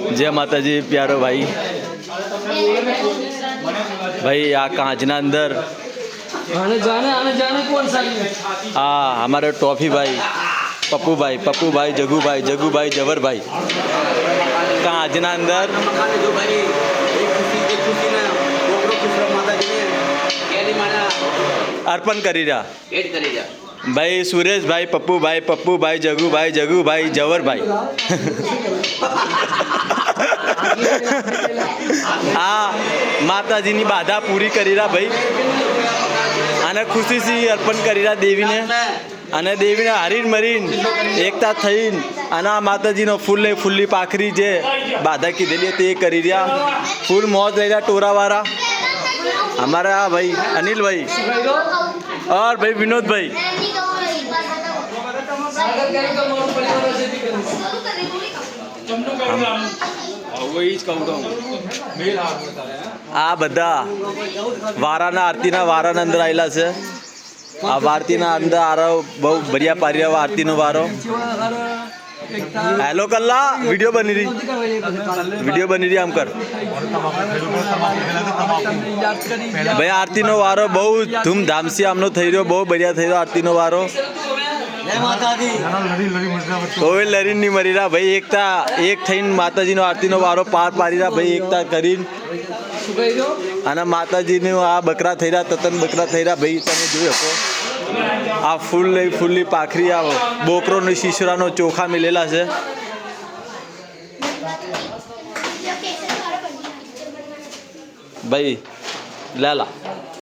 जय माता जी प्यारो भाई भाई आ कांचना अंदर आने जाने कौन सा हमारे टॉफी भाई पप्पू भाई जगू भाई जवर भाई कांचना अंदर अर्पण करी रहा भाई सुरेश भाई पप्पू भाई जगू भाई जवर भाई माताजी ની બાધા પૂરી કરી રહ્યા ભાઈ અને ખુશીથી અર્પણ કરી રહ્યા દેવીને અને દેવીને હરીન મરીન એકતા થઈને અને આ માતાજીનો ફૂલ્લી પાખરી જે બાધા કીધેલી તે કરી રહ્યા ફૂલ મોજ લઈ રહ્યા ટોરાવાળા हमारा भाई अनिल भाई और भाई विनोद भाई आ बदा वाराना आरतीना वाराना अंदर आयला छे आ आरतीना अंदर आरो बहु बढ़िया पारी आरती नो वारो हेलो कल्ला वीडियो बनी रही आम कर भाई आरती नो वारो बहु धूमधाम से आमनो थई रह्यो बहु बढ़िया थई रह्यो आरती नो वारो कोई लरी नहीं मरी रहा भाई एकता एक थईन माताजी नो आरती नो वारो पार पारी रहा भाई एकता करीन आना माताजी ने आ बकरा थई रहा ततन बकरा थई रहा भाई तमे जोई हको आ फूल्ली पाखरी आ बोकरो ने शीशरा नो चोखा मिलेला है भाई लाला